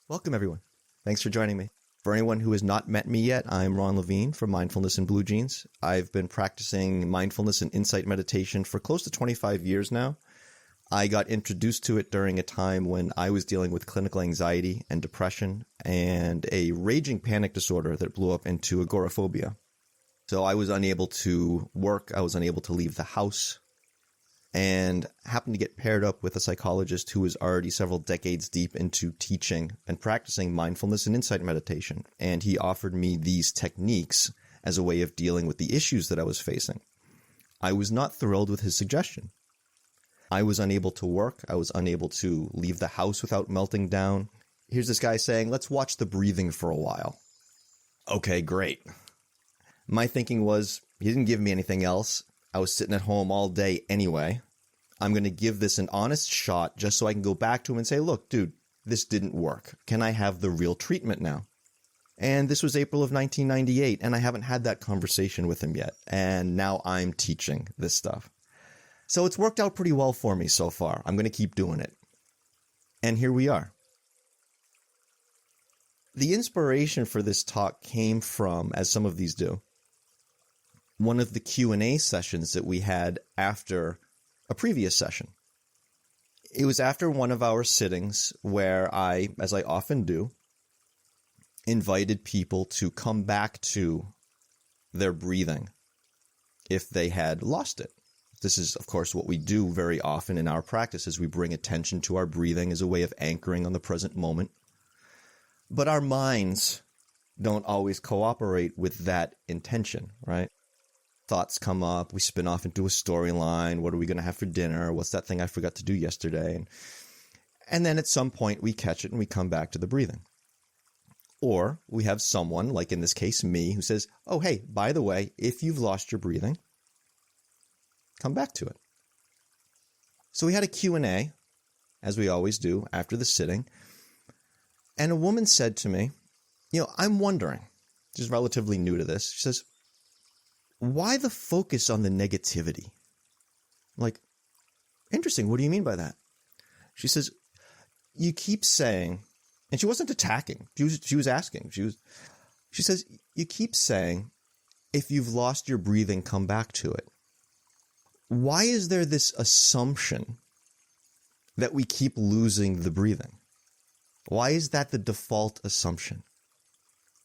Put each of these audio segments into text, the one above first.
Welcome, everyone. Thanks for joining me. For anyone who has not met me yet, I'm Ron Levine from Mindfulness in Blue Jeans. I've been practicing mindfulness and insight meditation for close to 25 years now. I got introduced to it during a time when I was dealing with clinical anxiety and depression and a raging panic disorder that blew up into agoraphobia. So I was unable to work. I was unable to leave the house, and happened to get paired up with a psychologist who was already several decades deep into teaching and practicing mindfulness and insight meditation. And he offered me these techniques as a way of dealing with the issues that I was facing. I was not thrilled with his suggestion. I was unable to work. I was unable to leave the house without melting down. Here's this guy saying, let's watch the breathing for a while. Okay, great. My thinking was, he didn't give me anything else. I was sitting at home all day anyway. I'm going to give this an honest shot just so I can go back to him and say, look, dude, this didn't work. Can I have the real treatment now? And this was April of 1998, and I haven't had that conversation with him yet. And now I'm teaching this stuff. So it's worked out pretty well for me so far. I'm going to keep doing it. And here we are. The inspiration for this talk came from, as some of these do, one of the Q&A sessions that we had after a previous session. It was after one of our sittings where I, as I often do, invited people to come back to their breathing if they had lost it. This is, of course, what we do very often in our practice, is we bring attention to our breathing as a way of anchoring on the present moment. But our minds don't always cooperate with that intention, right? Thoughts come up, we spin off into a storyline. What are we going to have for dinner? What's that thing I forgot to do yesterday? And then at some point we catch it and we come back to the breathing. Or we have someone, like in this case me, who says, oh, hey, by the way, if you've lost your breathing, come back to it. So we had a Q&A, as we always do, after the sitting. And a woman said to me, I'm wondering, she's relatively new to this. She says, why the focus on the negativity? I'm like, interesting. What do you mean by that? She says, you keep saying, and she wasn't attacking. She was asking. She says, you keep saying, if you've lost your breathing, come back to it. Why is there this assumption that we keep losing the breathing? Why is that the default assumption,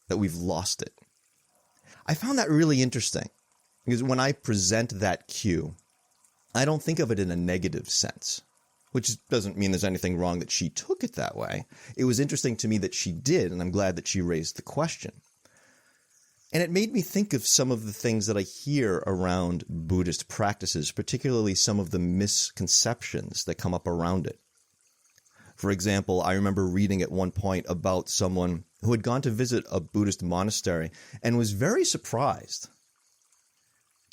that we've lost it? I found that really interesting. Because when I present that cue, I don't think of it in a negative sense, which doesn't mean there's anything wrong that she took it that way. It was interesting to me that she did, and I'm glad that she raised the question. And it made me think of some of the things that I hear around Buddhist practices, particularly some of the misconceptions that come up around it. For example, I remember reading at one point about someone who had gone to visit a Buddhist monastery and was very surprised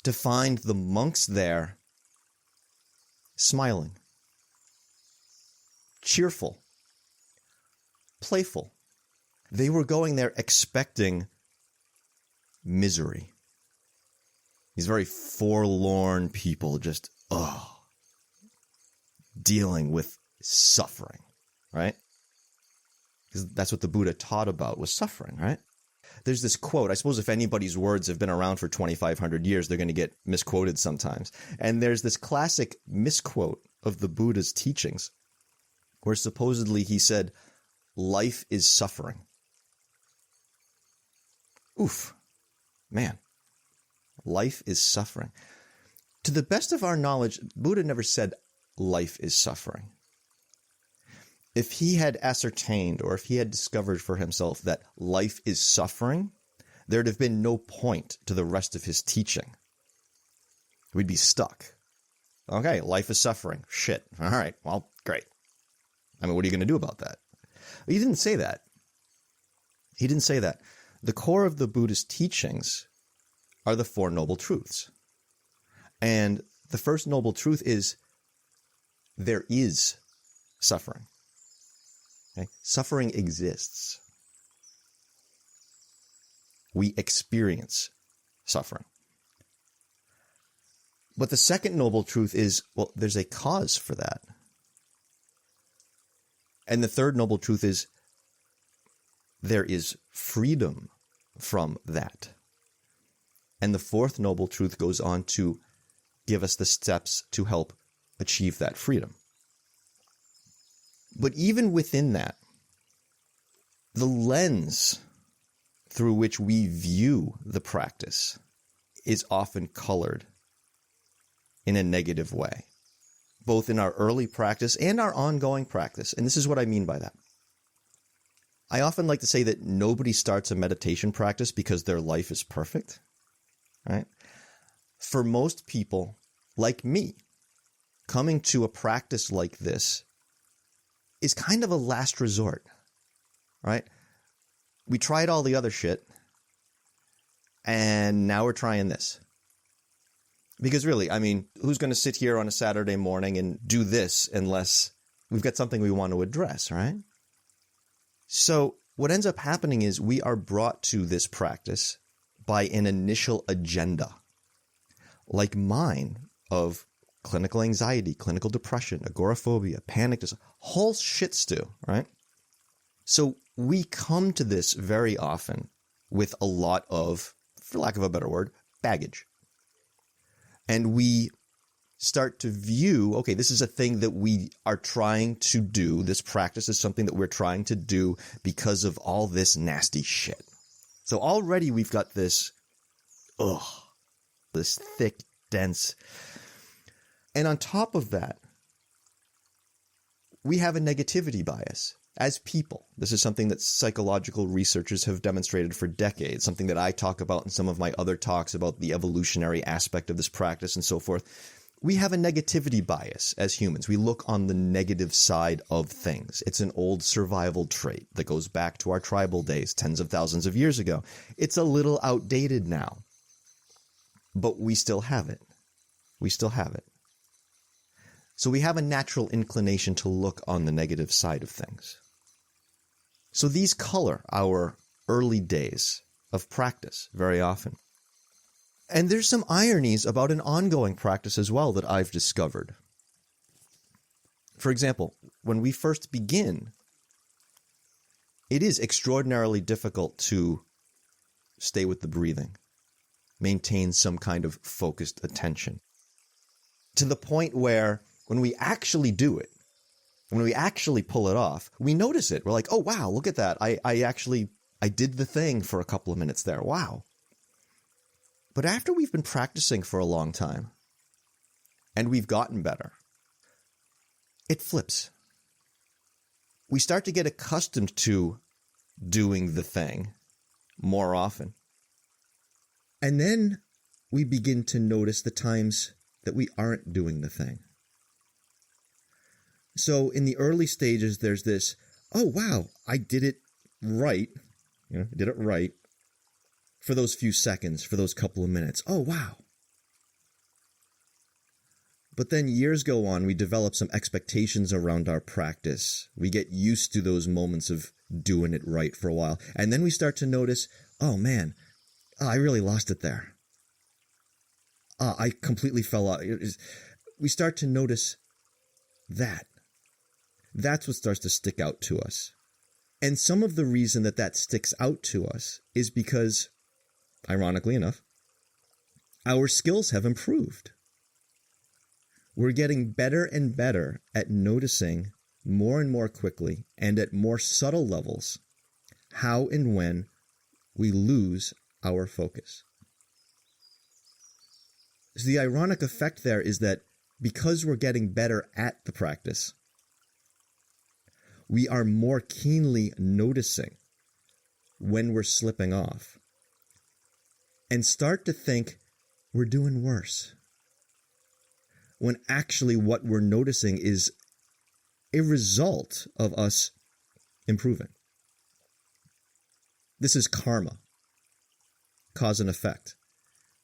to find the monks there smiling, cheerful, playful. They were going there expecting misery. These very forlorn people just, dealing with suffering, right? Because that's what the Buddha taught about, was suffering, right? There's this quote. I suppose if anybody's words have been around for 2,500 years, they're going to get misquoted sometimes. And there's this classic misquote of the Buddha's teachings where supposedly he said, life is suffering. Oof, man, life is suffering. To the best of our knowledge, Buddha never said life is suffering. If he had ascertained, or if he had discovered for himself that life is suffering, there'd have been no point to the rest of his teaching. We'd be stuck. Okay, life is suffering. Shit. All right, well, great. I mean, what are you going to do about that? He didn't say that. He didn't say that. The core of the Buddhist teachings are the Four Noble Truths. And the first noble truth is there is suffering. Okay? Suffering exists. We experience suffering. But the second noble truth is, well, there's a cause for that. And the third noble truth is, there is freedom from that. And the fourth noble truth goes on to give us the steps to help achieve that freedom. But even within that, the lens through which we view the practice is often colored in a negative way, both in our early practice and our ongoing practice. And this is what I mean by that. I often like to say that nobody starts a meditation practice because their life is perfect, right? For most people, like me, coming to a practice like this is kind of a last resort, right? We tried all the other shit, and now we're trying this. Because really, I mean, who's going to sit here on a Saturday morning and do this unless we've got something we want to address, right? So what ends up happening is we are brought to this practice by an initial agenda, like mine, of clinical anxiety, clinical depression, agoraphobia, panic disorder, whole shit stew, right? So we come to this very often with a lot of, for lack of a better word, baggage. And we start to view, okay, this is a thing that we are trying to do. This practice is something that we're trying to do because of all this nasty shit. So already we've got this, this thick, dense. And on top of that, we have a negativity bias as people. This is something that psychological researchers have demonstrated for decades, something that I talk about in some of my other talks about the evolutionary aspect of this practice and so forth. We have a negativity bias as humans. We look on the negative side of things. It's an old survival trait that goes back to our tribal days, tens of thousands of years ago. It's a little outdated now, but we still have it. We still have it. So we have a natural inclination to look on the negative side of things. So these color our early days of practice very often. And there's some ironies about an ongoing practice as well that I've discovered. For example, when we first begin, it is extraordinarily difficult to stay with the breathing, maintain some kind of focused attention, to the point where when we actually do it, when we actually pull it off, we notice it. We're like, oh, wow, look at that. I did the thing for a couple of minutes there. Wow. But after we've been practicing for a long time and we've gotten better, it flips. We start to get accustomed to doing the thing more often. And then we begin to notice the times that we aren't doing the thing. So in the early stages, there's this, oh, wow, I did it right. I did it right for those few seconds, for those couple of minutes. Oh, wow. But then years go on, we develop some expectations around our practice. We get used to those moments of doing it right for a while. And then we start to notice, oh, man, I really lost it there. I completely fell out. We start to notice that. That's what starts to stick out to us. And some of the reason that that sticks out to us is because, ironically enough, our skills have improved. We're getting better and better at noticing more and more quickly and at more subtle levels how and when we lose our focus. So the ironic effect there is that because we're getting better at the practice, we are more keenly noticing when we're slipping off and start to think we're doing worse, when actually what we're noticing is a result of us improving. This is karma, cause and effect.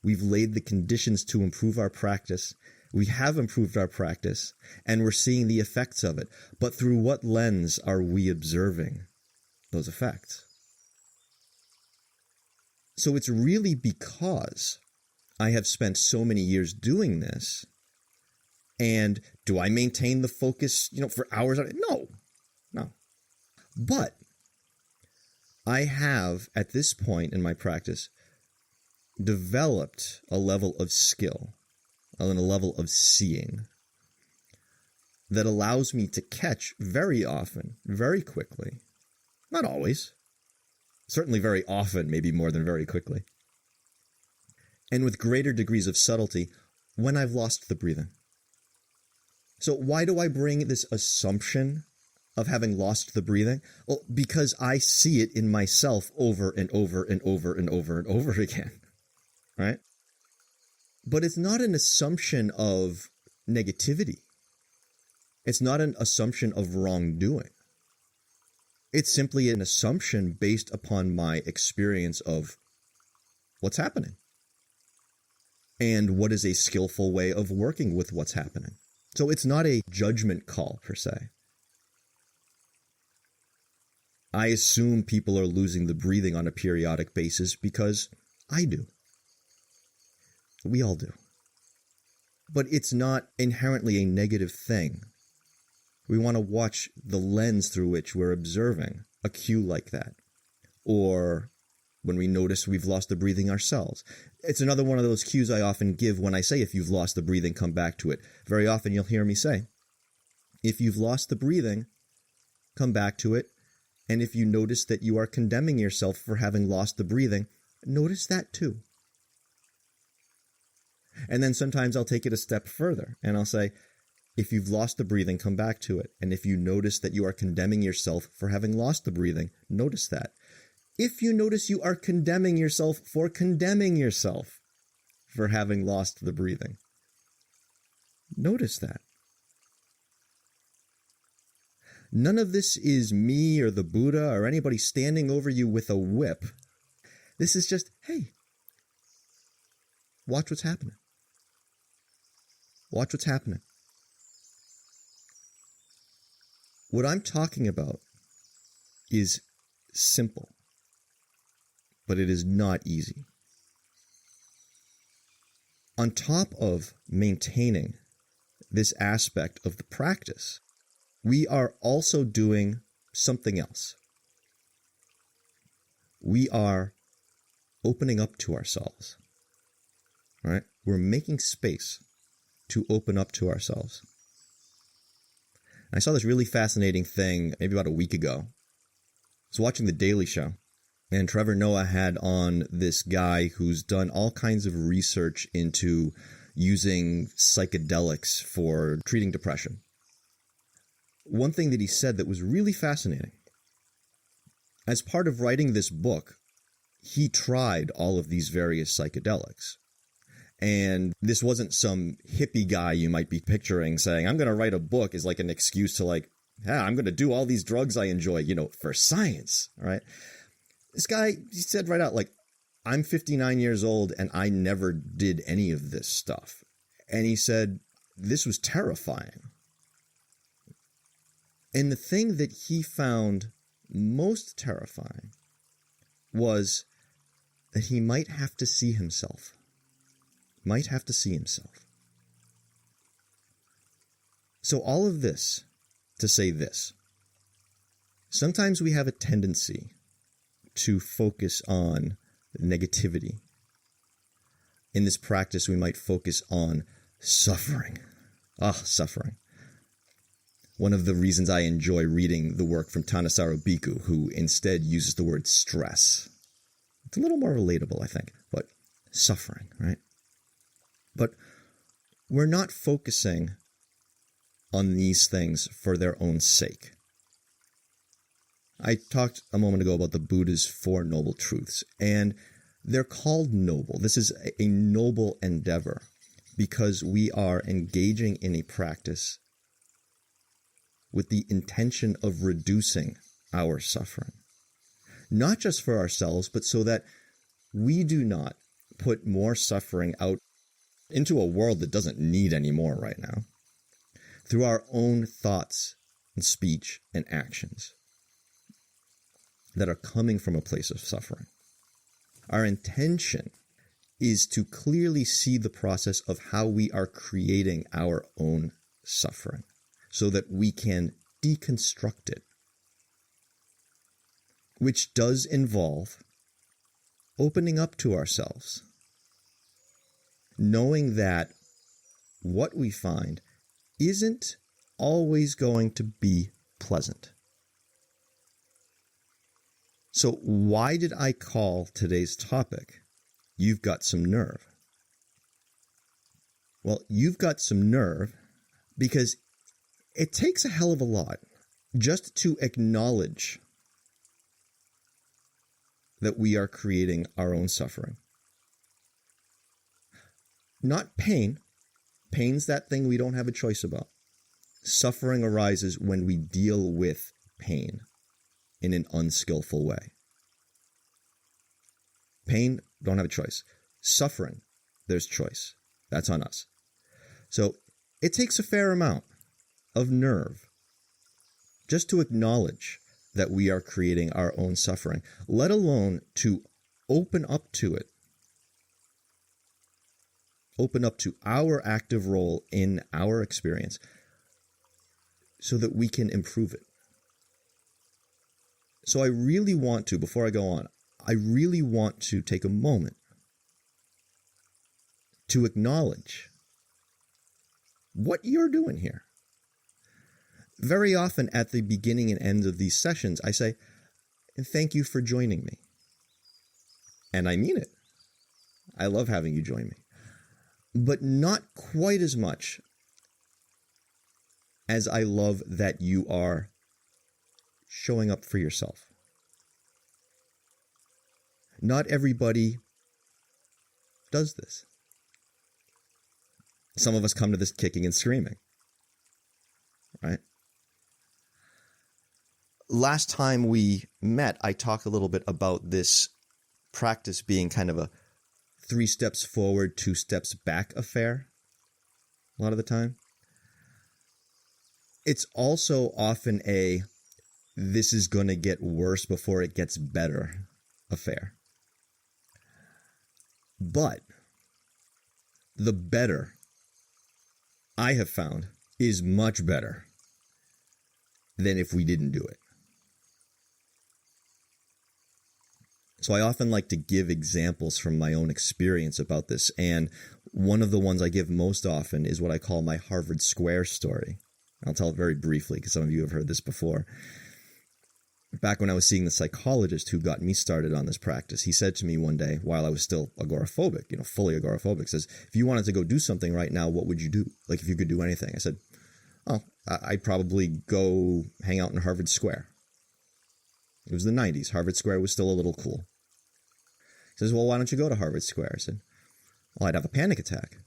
We've laid the conditions to improve our practice. We have improved our practice, and we're seeing the effects of it. But through what lens are we observing those effects? So it's really because I have spent so many years doing this. And do I maintain the focus, for hours? No. But I have, at this point in my practice, developed a level of skill and a level of seeing that allows me to catch very often, very quickly, not always, certainly very often, maybe more than very quickly, and with greater degrees of subtlety when I've lost the breathing. So why do I bring this assumption of having lost the breathing? Well, because I see it in myself over and over and over and over and over again, right? But it's not an assumption of negativity. It's not an assumption of wrongdoing. It's simply an assumption based upon my experience of what's happening and what is a skillful way of working with what's happening. So it's not a judgment call per se. I assume people are losing the breathing on a periodic basis because I do. We all do. But it's not inherently a negative thing. We want to watch the lens through which we're observing a cue like that. Or when we notice we've lost the breathing ourselves. It's another one of those cues I often give when I say, if you've lost the breathing, come back to it. Very often you'll hear me say, if you've lost the breathing, come back to it. And if you notice that you are condemning yourself for having lost the breathing, notice that too. And then sometimes I'll take it a step further and I'll say, if you've lost the breathing, come back to it. And if you notice that you are condemning yourself for having lost the breathing, notice that. If you notice you are condemning yourself for having lost the breathing, notice that. None of this is me or the Buddha or anybody standing over you with a whip. This is just, hey, watch what's happening. Watch what's happening. What I'm talking about is simple, but it is not easy. On top of maintaining this aspect of the practice, we are also doing something else. We are opening up to ourselves, right? We're making space to open up to ourselves. I saw this really fascinating thing maybe about a week ago. I was watching The Daily Show, and Trevor Noah had on this guy who's done all kinds of research into using psychedelics for treating depression. One thing that he said that was really fascinating, as part of writing this book, he tried all of these various psychedelics. And this wasn't some hippie guy you might be picturing saying, I'm going to write a book is like an excuse to I'm going to do all these drugs I enjoy, for science, right? This guy, he said right out, I'm 59 years old and I never did any of this stuff. And he said, this was terrifying. And the thing that he found most terrifying was that he might have to see himself. So all of this to say this. Sometimes we have a tendency to focus on negativity. In this practice, we might focus on suffering. Suffering. One of the reasons I enjoy reading the work from Thanissaro Bhikkhu, who instead uses the word stress. It's a little more relatable, I think, but suffering, right? But we're not focusing on these things for their own sake. I talked a moment ago about the Buddha's Four Noble Truths, and they're called noble. This is a noble endeavor because we are engaging in a practice with the intention of reducing our suffering. Not just for ourselves, but so that we do not put more suffering out into a world that doesn't need any more right now through our own thoughts and speech and actions that are coming from a place of suffering. Our intention is to clearly see the process of how we are creating our own suffering so that we can deconstruct it. which does involve opening up to ourselves, knowing that what we find isn't always going to be pleasant. So why did I call today's topic, You've Got Some Nerve? Well, you've got some nerve because it takes a hell of a lot just to acknowledge that we are creating our own suffering. Not pain. Pain's that thing we don't have a choice about. Suffering arises when we deal with pain in an unskillful way. Pain, don't have a choice. Suffering, there's choice. That's on us. So it takes a fair amount of nerve just to acknowledge that we are creating our own suffering, let alone to open up to it. Open up to our active role in our experience so that we can improve it. So I really want to, before I go on, I really want to take a moment to acknowledge what you're doing here. Very often at the beginning and end of these sessions, I say, thank you for joining me. And I mean it. I love having you join me. But not quite as much as I love that you are showing up for yourself. Not everybody does this. Some of us come to this kicking and screaming, right? Last time we met, I talked a little bit about this practice being kind of a 3 steps forward, 2 steps back affair a lot of the time. It's also often a this is going to get worse before it gets better affair. But the better, I have found, is much better than if we didn't do it. So I often like to give examples from my own experience about this, and one of the ones I give most often is what I call my Harvard Square story. I'll tell it very briefly because some of you have heard this before. Back when I was seeing the psychologist who got me started on this practice, he said to me one day while I was still agoraphobic, fully agoraphobic, says, if you wanted to go do something right now, what would you do? Like if you could do anything. I said, I'd probably go hang out in Harvard Square. It was the 90s. Harvard Square was still a little cool. He says, well, why don't you go to Harvard Square? I said, well, I'd have a panic attack.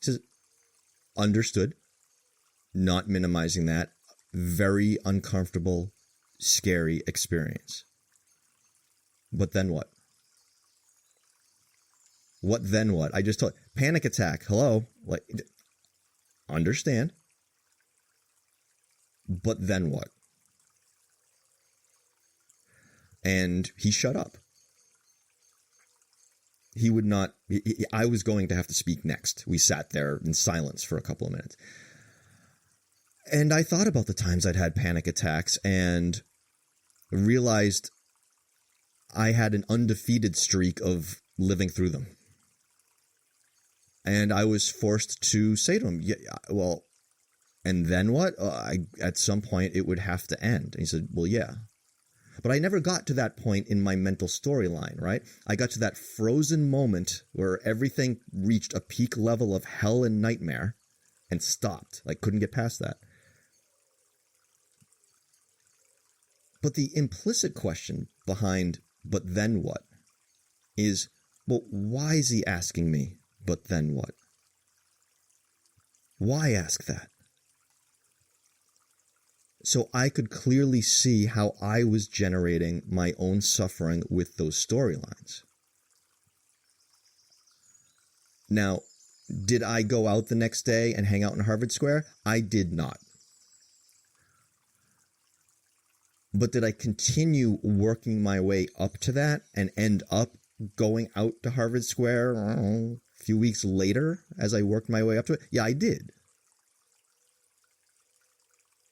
He says, understood. Not minimizing that. Very uncomfortable, scary experience. But then what? What then what? I just told panic attack. Hello? Like, understand. But then what? And he shut up. He would not, I was going to have to speak next. We sat there in silence for a couple of minutes. And I thought about the times I'd had panic attacks and realized I had an undefeated streak of living through them. And I was forced to say to him, yeah, well, and then what? At some point it would have to end. And he said, well, yeah. But I never got to that point in my mental storyline, right? I got to that frozen moment where everything reached a peak level of hell and nightmare and stopped. Like, couldn't get past that. But the implicit question behind, but then what, is, well, why is he asking me, but then what? Why ask that? So I could clearly see how I was generating my own suffering with those storylines. Now, did I go out the next day and hang out in Harvard Square? I did not. But did I continue working my way up to that and end up going out to Harvard Square a few weeks later as I worked my way up to it? Yeah, I did.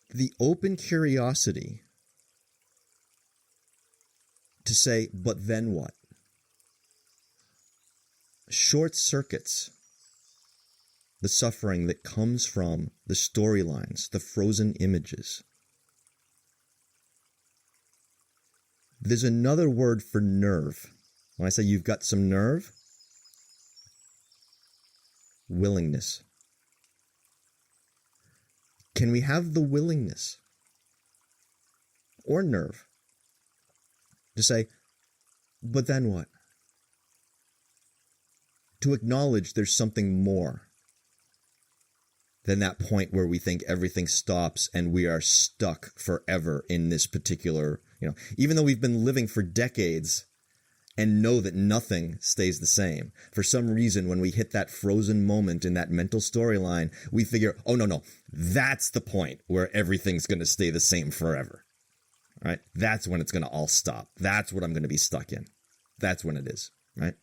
The open curiosity to say, but then what? Short circuits the suffering that comes from the storylines, the frozen images. There's another word for nerve. When I say you've got some nerve, willingness. Can we have the willingness or nerve to say, but then what? To acknowledge there's something more than that point where we think everything stops and we are stuck forever in this particular, even though we've been living for decades and know that nothing stays the same. For some reason, when we hit that frozen moment in that mental storyline, we figure, oh, no, that's the point where everything's going to stay the same forever. Right? That's when it's going to all stop. That's what I'm going to be stuck in. That's when it is, right?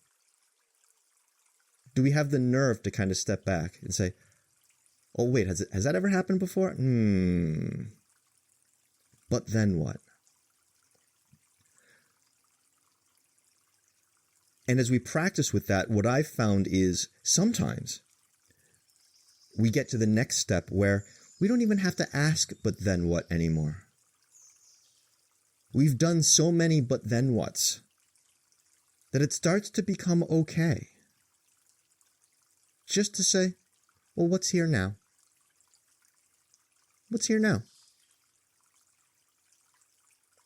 Do we have the nerve to kind of step back and say, oh, wait, has that ever happened before? But then what? And as we practice with that, what I've found is sometimes we get to the next step where we don't even have to ask, but then what anymore. We've done so many but then whats that it starts to become okay. Just to say, well, what's here now? What's here now?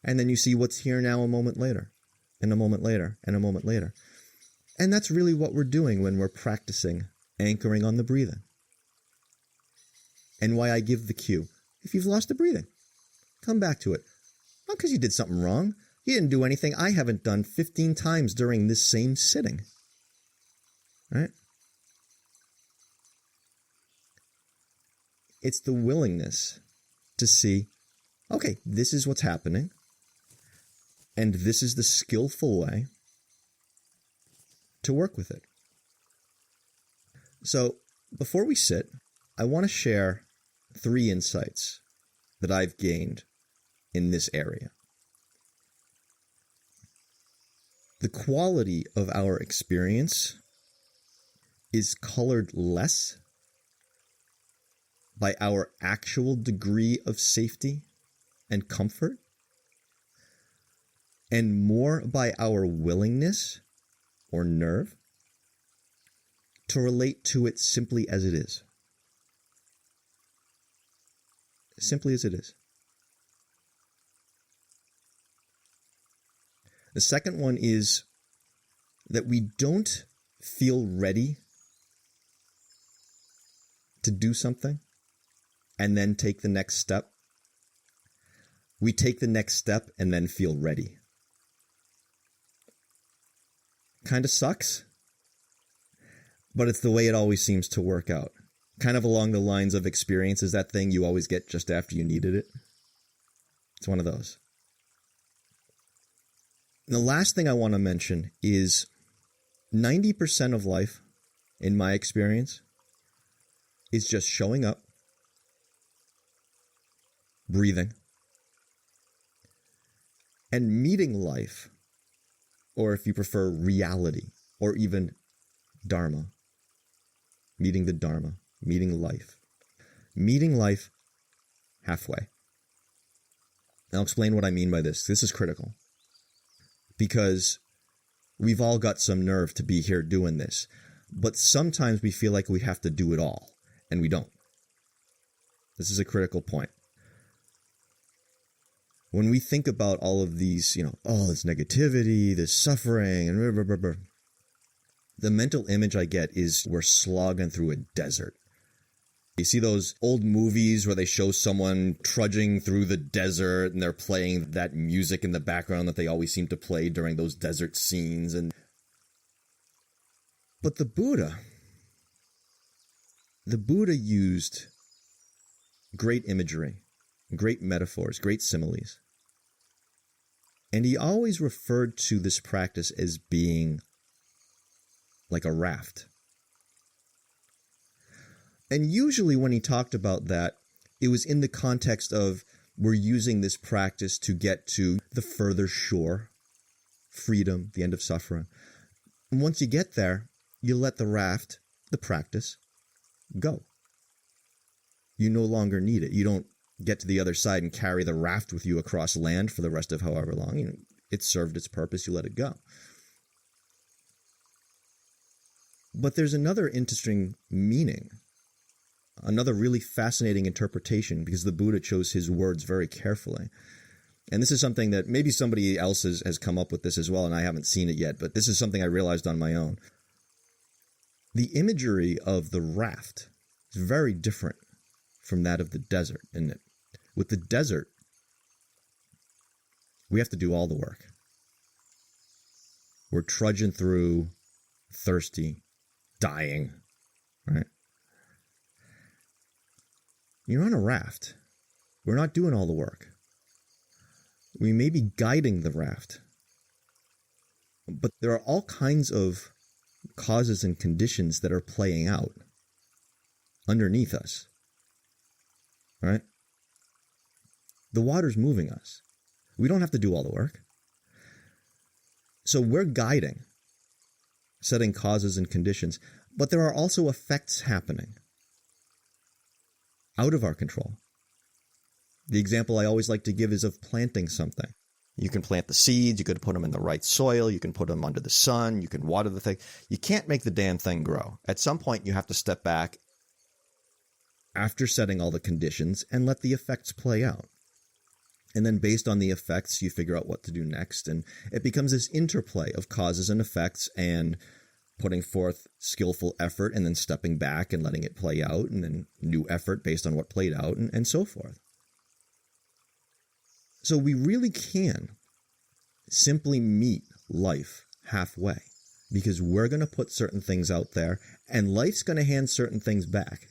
And then you see what's here now a moment later, and a moment later, and a moment later. And that's really what we're doing when we're practicing anchoring on the breathing. And why I give the cue. If you've lost the breathing, come back to it. Not because you did something wrong. You didn't do anything I haven't done 15 times during this same sitting. Right? It's the willingness to see, okay, this is what's happening, and this is the skillful way to work with it. So, before we sit, I want to share 3 insights that I've gained in this area. The quality of our experience is colored less by our actual degree of safety and comfort, and more by our willingness or nerve to relate to it simply as it is. Simply as it is. The second one is that we don't feel ready to do something and then take the next step. We take the next step and then feel ready. Kind of sucks, but it's the way it always seems to work out. Kind of along the lines of experience is that thing you always get just after you needed it. It's one of those. And the last thing I want to mention is 90% of life, in my experience, is just showing up, breathing, and meeting life, or if you prefer, reality, or even Dharma. Meeting the Dharma, meeting life. Meeting life halfway. I'll explain what I mean by this. This is critical. Because we've all got some nerve to be here doing this. But sometimes we feel like we have to do it all, and we don't. This is a critical point. When we think about all of these, this negativity, this suffering, and blah, blah, blah, blah, the mental image I get is we're slogging through a desert. You see those old movies where they show someone trudging through the desert and they're playing that music in the background that they always seem to play during those desert scenes. But the Buddha used great imagery, great metaphors, great similes. And he always referred to this practice as being like a raft. And usually when he talked about that, it was in the context of we're using this practice to get to the further shore freedom, the end of suffering. And once you get there, you let the raft, the practice, go. You no longer need it. You don't get to the other side and carry the raft with you across land for the rest of however long. It served its purpose. You let it go. But there's another interesting meaning, another really fascinating interpretation, because the Buddha chose his words very carefully. And this is something that maybe somebody else has come up with this as well, and I haven't seen it yet, but this is something I realized on my own. The imagery of the raft is very different from that of the desert, isn't it? With the desert, we have to do all the work. We're trudging through, thirsty, dying, right? You're on a raft. We're not doing all the work. We may be guiding the raft, but there are all kinds of causes and conditions that are playing out underneath us, right? The water's moving us. We don't have to do all the work. So we're guiding, setting causes and conditions, but there are also effects happening out of our control. The example I always like to give is of planting something. You can plant the seeds, you could put them in the right soil, you can put them under the sun, you can water the thing. You can't make the damn thing grow. At some point, you have to step back after setting all the conditions and let the effects play out. And then based on the effects, you figure out what to do next. And it becomes this interplay of causes and effects and putting forth skillful effort and then stepping back and letting it play out, and then new effort based on what played out, and so forth. So we really can simply meet life halfway, because we're going to put certain things out there and life's going to hand certain things back.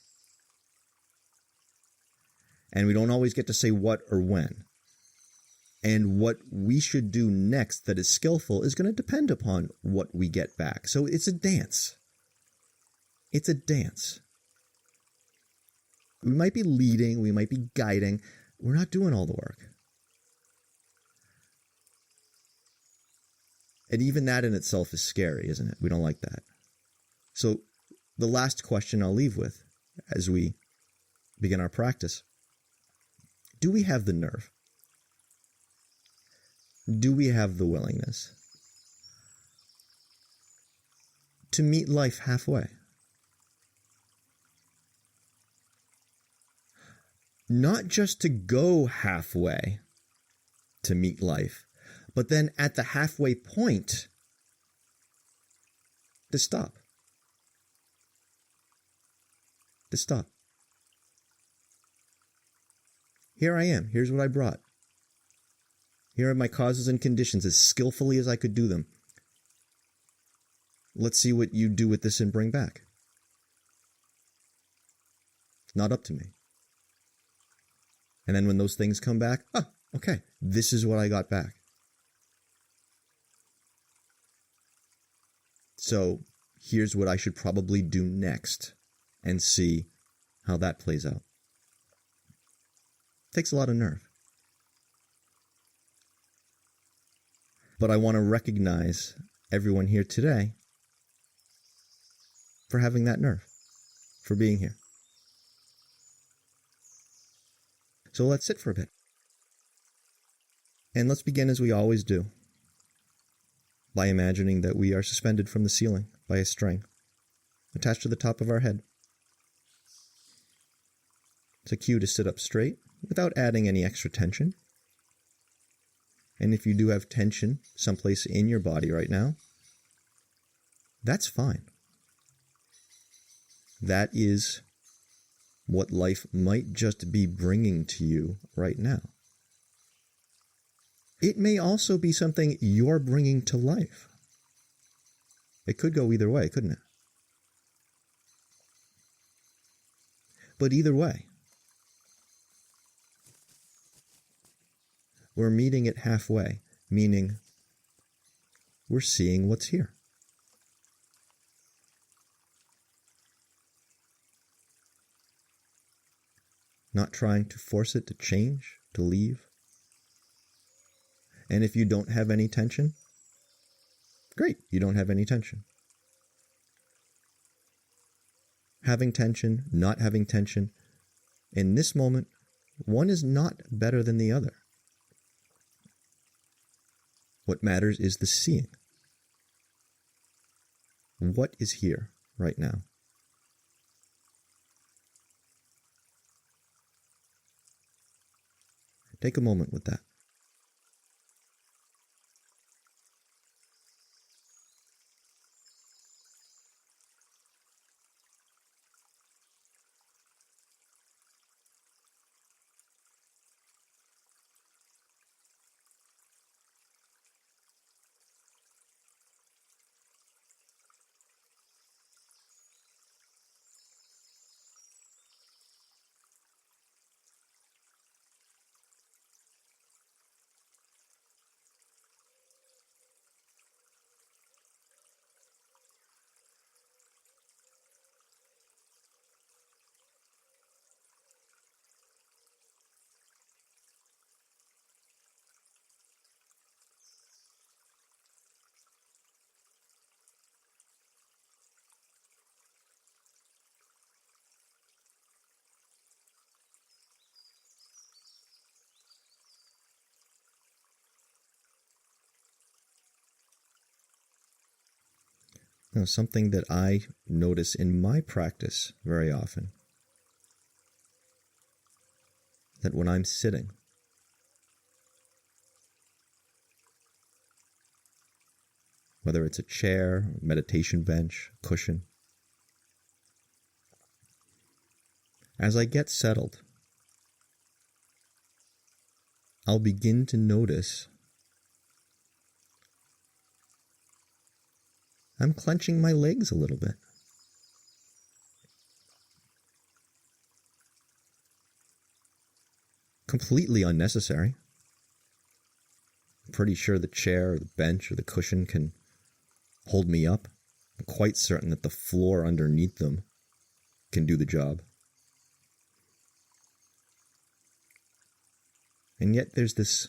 And we don't always get to say what or when. And what we should do next that is skillful is going to depend upon what we get back. So it's a dance. It's a dance. We might be leading, we might be guiding. We're not doing all the work. And even that in itself is scary, isn't it? We don't like that. So the last question I'll leave with as we begin our practice: do we have the nerve? Do we have the willingness to meet life halfway? Not just to go halfway to meet life, but then at the halfway point to stop. To stop. Here I am. Here's what I brought. Here are my causes and conditions as skillfully as I could do them. Let's see what you do with this and bring back. It's not up to me. And then when those things come back, okay, this is what I got back. So here's what I should probably do next, and see how that plays out. Takes a lot of nerve. But I want to recognize everyone here today for having that nerve, for being here. So let's sit for a bit. And let's begin as we always do, by imagining that we are suspended from the ceiling by a string attached to the top of our head. It's a cue to sit up straight without adding any extra tension. And if you do have tension someplace in your body right now, that's fine. That is what life might just be bringing to you right now. It may also be something you're bringing to life. It could go either way, couldn't it? But either way, we're meeting it halfway, meaning we're seeing what's here. Not trying to force it to change, to leave. And if you don't have any tension, Great, you don't have any tension. Having tension, not having tension, in this moment, one is not better than the other. What matters is the seeing. What is here right now? Take a moment with that. Now, something that I notice in my practice very often, that when I'm sitting, whether it's a chair, meditation bench, cushion, as I get settled, I'll begin to notice I'm clenching my legs a little bit. Completely unnecessary. I'm pretty sure the chair or the bench or the cushion can hold me up. I'm quite certain that the floor underneath them can do the job. And yet there's this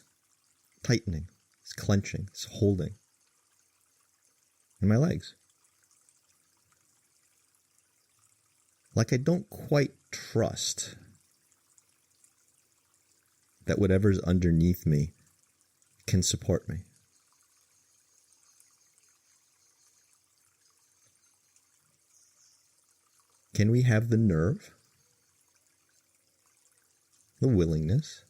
tightening, this clenching, this holding in my legs. Like I don't quite trust that whatever's underneath me can support me. Can we have the nerve, the willingness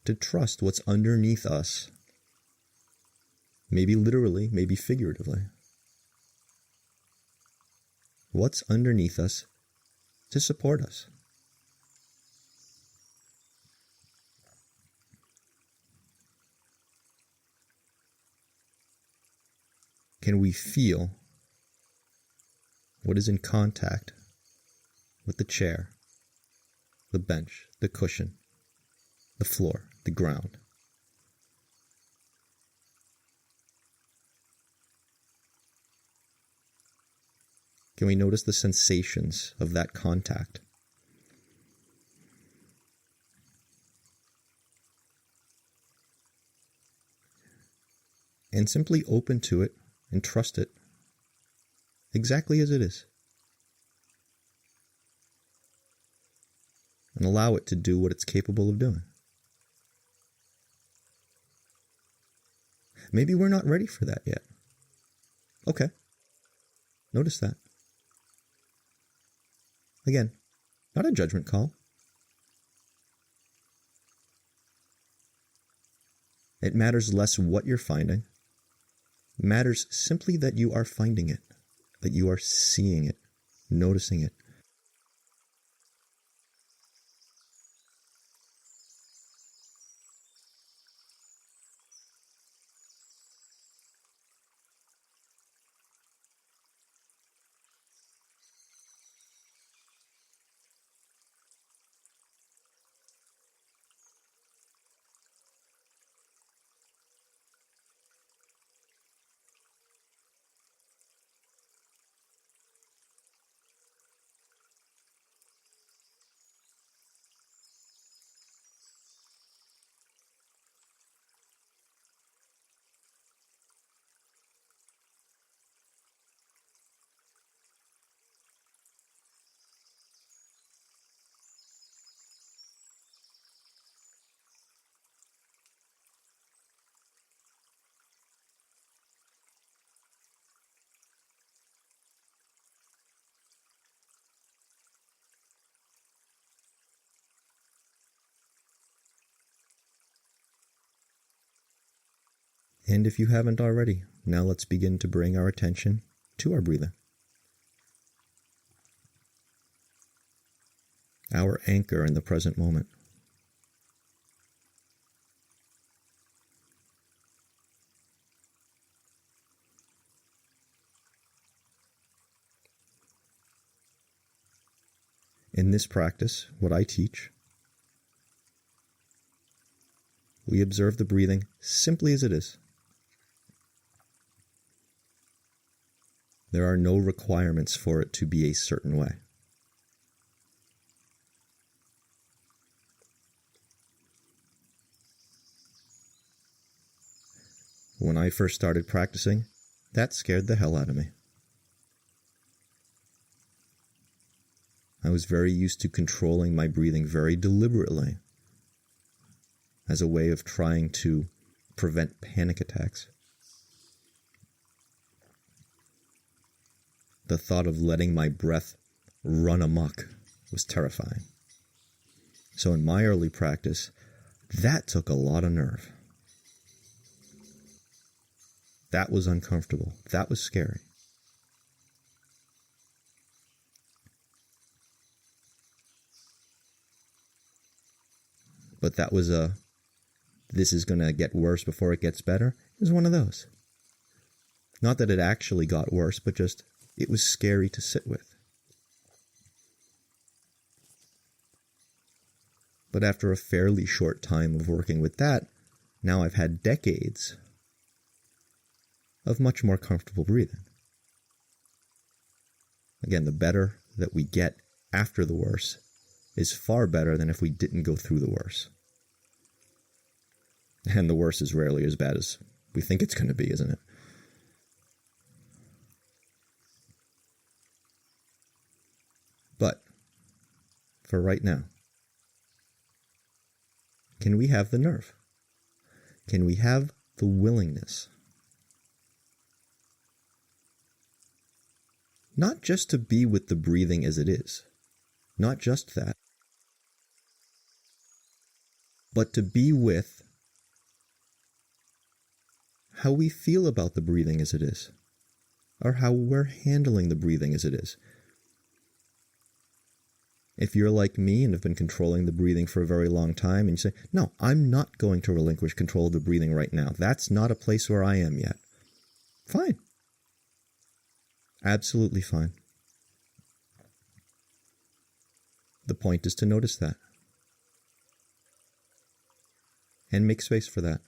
to trust what's underneath us, maybe literally, maybe figuratively? What's underneath us to support us? Can we feel what is in contact with the chair, the bench, the cushion, the floor, the ground? Can we notice the sensations of that contact? And simply open to it and trust it exactly as it is. And allow it to do what it's capable of doing. Maybe we're not ready for that yet. Okay. Notice that. Again, not a judgment call. It matters less what you're finding. It matters simply that you are finding it, that you are seeing it, noticing it. And if you haven't already, now let's begin to bring our attention to our breathing. Our anchor in the present moment. In this practice, what I teach, we observe the breathing simply as it is. There are no requirements for it to be a certain way. When I first started practicing, that scared the hell out of me. I was very used to controlling my breathing very deliberately as a way of trying to prevent panic attacks. The thought of letting my breath run amok was terrifying. So in my early practice, that took a lot of nerve. That was uncomfortable. That was scary. But that was this is going to get worse before it gets better. It was one of those. Not that it actually got worse, but just it was scary to sit with. But after a fairly short time of working with that, now I've had decades of much more comfortable breathing. Again, the better that we get after the worse is far better than if we didn't go through the worse. And the worse is rarely as bad as we think it's going to be, isn't it? But for right now, can we have the nerve? Can we have the willingness? Not just to be with the breathing as it is, not just that, but to be with how we feel about the breathing as it is, or how we're handling the breathing as it is. If you're like me and have been controlling the breathing for a very long time, and you say, no, I'm not going to relinquish control of the breathing right now. That's not a place where I am yet. Fine. Absolutely fine. The point is to notice that. And make space for that.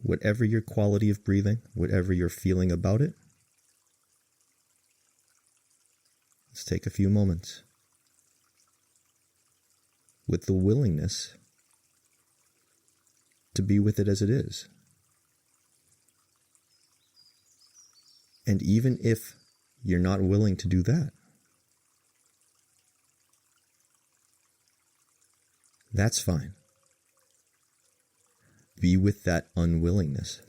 Whatever your quality of breathing, whatever you're feeling about it, let's take a few moments with the willingness to be with it as it is. And even if you're not willing to do that, that's fine. Be with that unwillingness.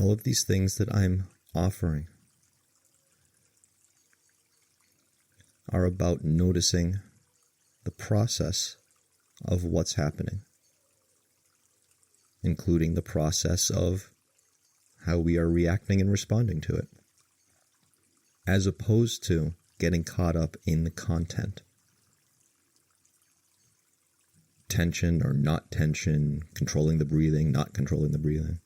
All of these things that I'm offering are about noticing the process of what's happening, including the process of how we are reacting and responding to it, as opposed to getting caught up in the content. Tension or not tension, controlling the breathing, not controlling the breathing.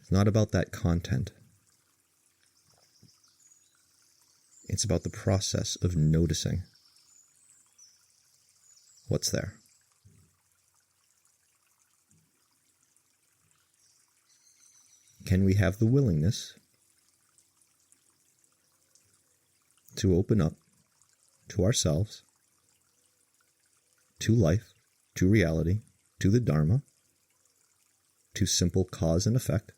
It's not about that content. It's about the process of noticing what's there. Can we have the willingness to open up to ourselves, to life, to reality, to the Dharma, to simple cause and effect,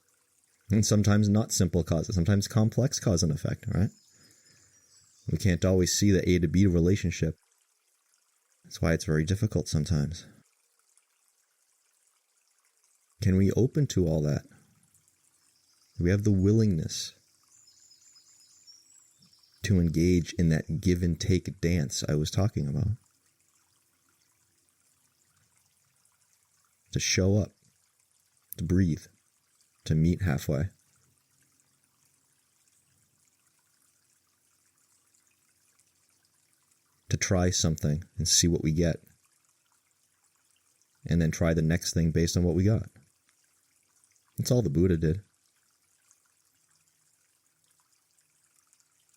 and sometimes not simple causes, sometimes complex cause and effect, right? We can't always see the A to B relationship. That's why it's very difficult sometimes. Can we open to all that? Do we have the willingness to engage in that give and take dance I was talking about? To show up, to breathe, to meet halfway. To try something and see what we get. And then try the next thing based on what we got. That's all the Buddha did.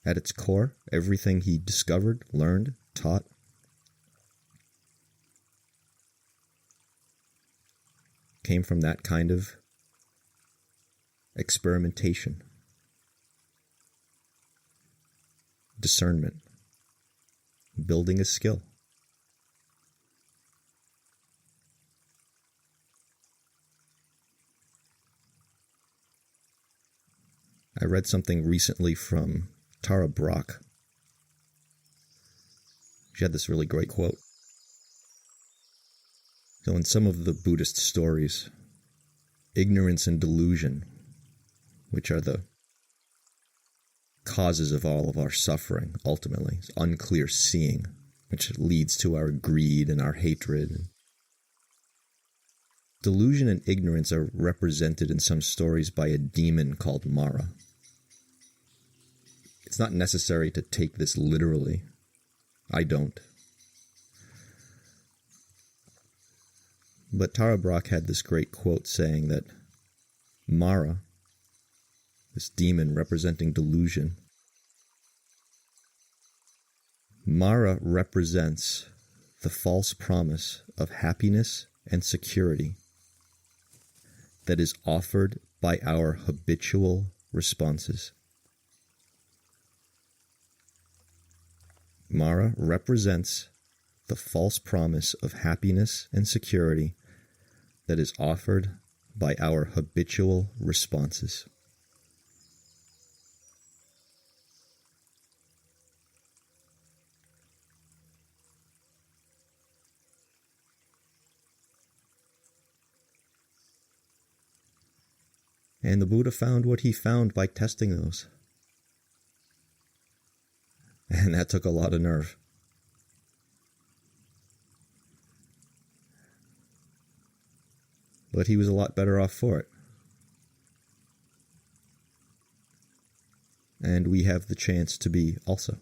At its core, everything he discovered, learned, taught, came from that kind of experimentation, discernment, building a skill. I read something recently from Tara Brach. She had this really great quote. So in some of the Buddhist stories, ignorance and delusion, which are the causes of all of our suffering, ultimately, it's unclear seeing, which leads to our greed and our hatred. Delusion and ignorance are represented in some stories by a demon called Mara. It's not necessary to take this literally. I don't. But Tara Brach had this great quote saying that Mara, this demon representing delusion, Mara represents the false promise of happiness and security that is offered by our habitual responses. Mara represents the false promise of happiness and security that is offered by our habitual responses. And the Buddha found what he found by testing those. And that took a lot of nerve. But he was a lot better off for it. And we have the chance to be also.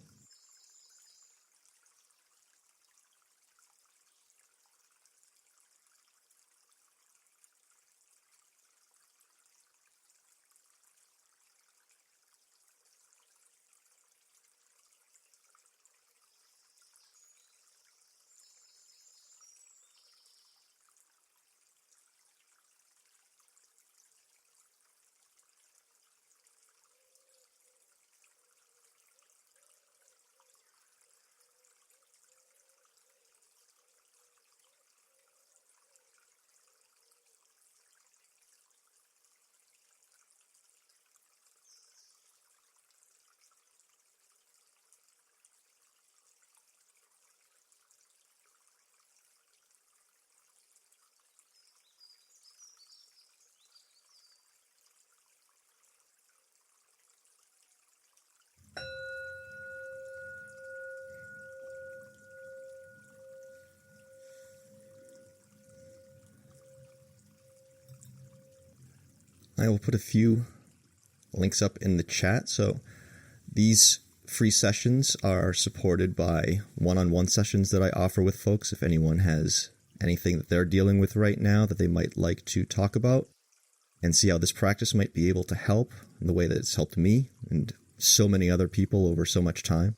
I will put a few links up in the chat. So these free sessions are supported by one-on-one sessions that I offer with folks. If anyone has anything that they're dealing with right now that they might like to talk about and see how this practice might be able to help in the way that it's helped me and so many other people over so much time.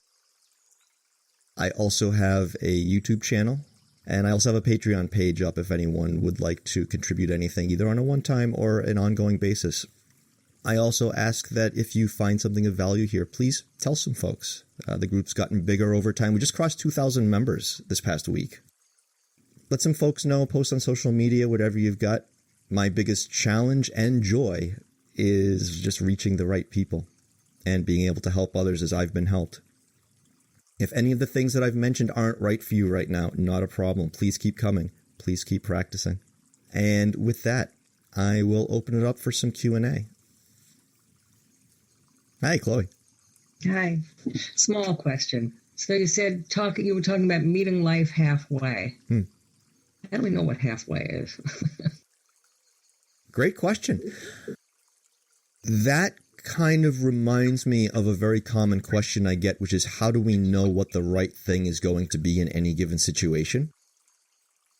I also have a YouTube channel, and I also have a Patreon page up if anyone would like to contribute anything, either on a one-time or an ongoing basis. I also ask that if you find something of value here, please tell some folks. The group's gotten bigger over time. We just crossed 2,000 members this past week. Let some folks know, post on social media, whatever you've got. My biggest challenge and joy is just reaching the right people and being able to help others as I've been helped. If any of the things that I've mentioned aren't right for you right now, not a problem. Please keep coming. Please keep practicing. And with that, I will open it up for some Q&A. Hi, Chloe. Hi. Small question. So you said you were talking about meeting life halfway. I don't even know what halfway is. Great question. That kind of reminds me of a very common question I get, which is how do we know what the right thing is going to be in any given situation?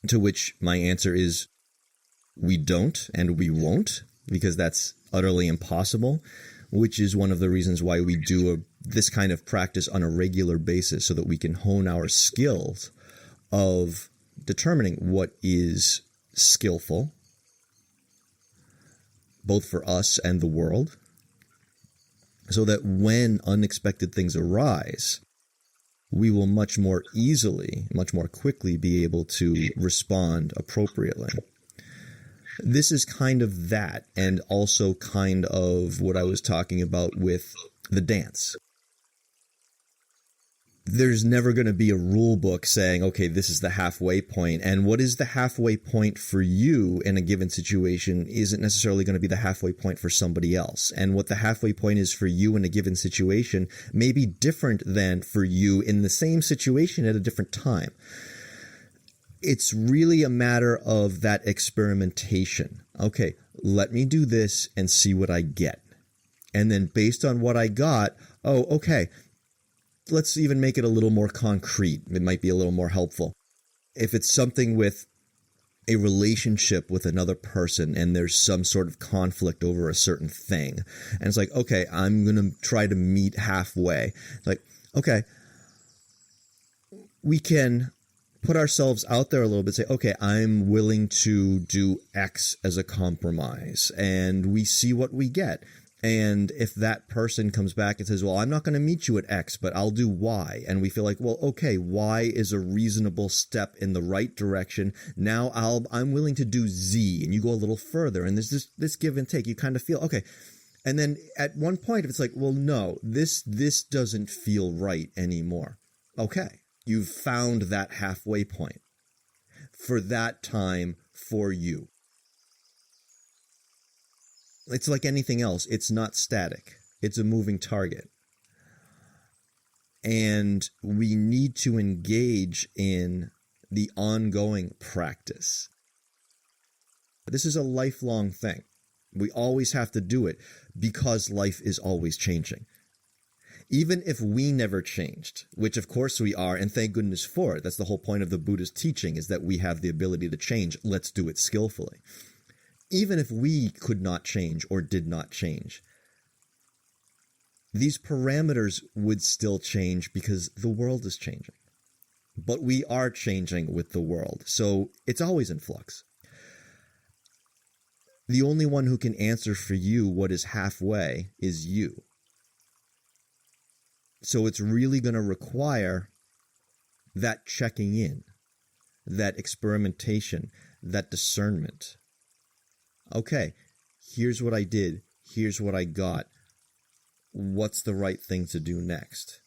To which my answer is we don't and we won't, because that's utterly impossible, which is one of the reasons why we do this kind of practice on a regular basis so that we can hone our skills of determining what is skillful, both for us and the world, so that when unexpected things arise, we will much more easily, much more quickly be able to respond appropriately. This is kind of that, and also kind of what I was talking about with the dance. There's never going to be a rule book saying, okay, this is the halfway point, and what is the halfway point for you in a given situation isn't necessarily going to be the halfway point for somebody else. And what the halfway point is for you in a given situation may be different than for you in the same situation at a different time. It's really a matter of that experimentation. Okay, let me do this and see what I get. And then based on what I got, oh, okay, let's even make it a little more concrete. It might be a little more helpful. If it's something with a relationship with another person and there's some sort of conflict over a certain thing, and it's like, okay, I'm going to try to meet halfway. It's like, okay, we can put ourselves out there a little bit, say, okay, I'm willing to do X as a compromise, and we see what we get. And if that person comes back and says, well, I'm not going to meet you at X, but I'll do Y. And we feel like, well, okay, Y is a reasonable step in the right direction. Now I'm willing to do Z. And you go a little further. And there's this give and take. You kind of feel, okay. And then at one point, if it's like, well, no, this doesn't feel right anymore. Okay. You've found that halfway point for that time for you. It's like anything else. It's not static. It's a moving target. And we need to engage in the ongoing practice. This is a lifelong thing. We always have to do it because life is always changing. Even if we never changed, which of course we are, and thank goodness for it. That's the whole point of the Buddha's teaching, is that we have the ability to change. Let's do it skillfully. Even if we could not change or did not change, these parameters would still change because the world is changing. But we are changing with the world, so it's always in flux. The only one who can answer for you what is halfway is you. So it's really going to require that checking in, that experimentation, that discernment. Okay, here's what I did. Here's what I got. What's the right thing to do next?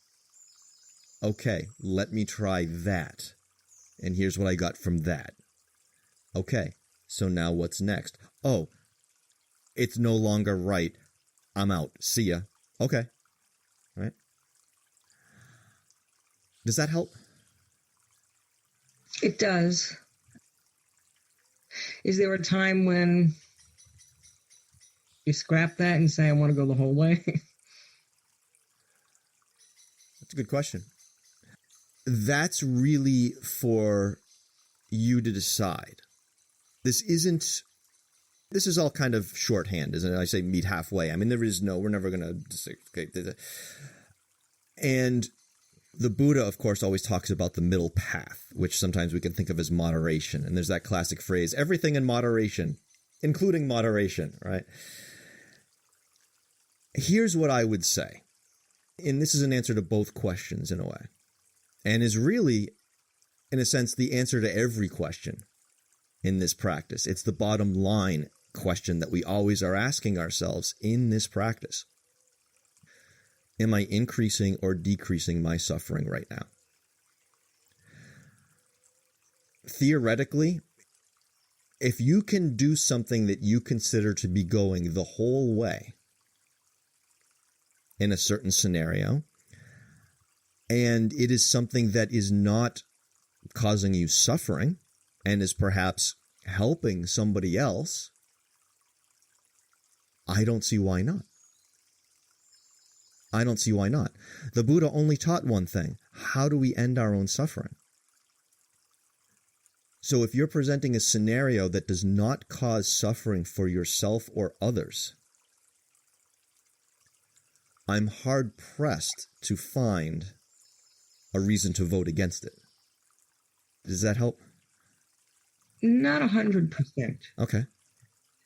Okay, let me try that. And here's what I got from that. Okay, so now what's next? Oh, it's no longer right. I'm out. See ya. Okay. All right. Does that help? It does. Is there a time when You scrap that and say, I want to go the whole way? That's a good question. That's really for you to decide. This is all kind of shorthand, isn't it? I say meet halfway. I mean, we're never going to say, okay. And the Buddha, of course, always talks about the middle path, which sometimes we can think of as moderation. And there's that classic phrase, everything in moderation, including moderation, right? Here's what I would say. And this is an answer to both questions in a way. And is really, in a sense, the answer to every question in this practice. It's the bottom line question that we always are asking ourselves in this practice. Am I increasing or decreasing my suffering right now? Theoretically, if you can do something that you consider to be going the whole way in a certain scenario, and it is something that is not causing you suffering and is perhaps helping somebody else, I don't see why not. I don't see why not. The Buddha only taught one thing. How do we end our own suffering? So if you're presenting a scenario that does not cause suffering for yourself or others, I'm hard-pressed to find a reason to vote against it. Does that help? Not 100%. Okay.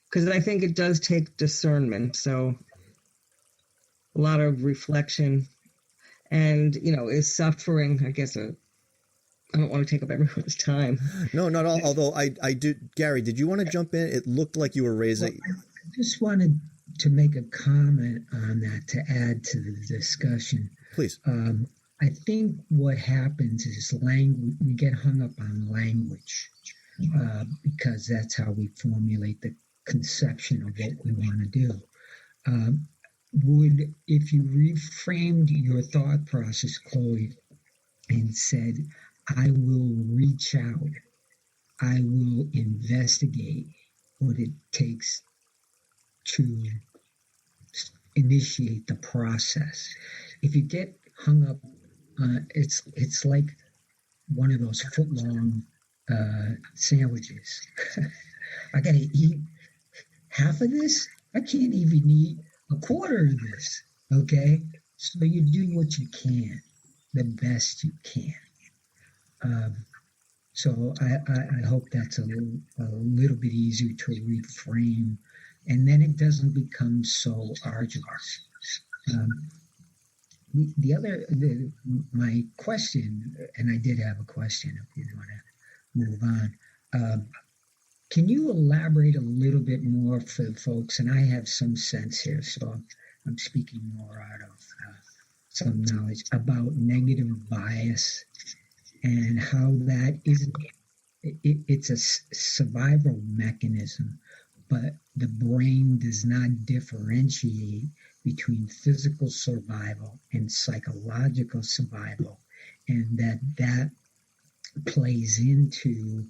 Because I think it does take discernment. So a lot of reflection. And, is suffering, I guess, I don't want to take up everyone's time. No, not all. Although I do. Gary, did you want to jump in? It looked like you were raising. Well, I just wanted to make a comment on that to add to the discussion. Please. I think what happens is we get hung up on language because that's how we formulate the conception of what we want to do. If you reframed your thought process, Chloe, and said, I will reach out, I will investigate what it takes to initiate the process. If you get hung up, it's like one of those foot-long sandwiches. I got to eat half of this? I can't even eat a quarter of this, okay? So you do what you can, the best you can. So I hope that's a little bit easier to reframe, and then it doesn't become so arduous. My question, and I did have a question if you want to move on. Can you elaborate a little bit more for the folks? And I have some sense here, so I'm speaking more out of some knowledge about negative bias and how that it's a survival mechanism, but the brain does not differentiate between physical survival and psychological survival, and that plays into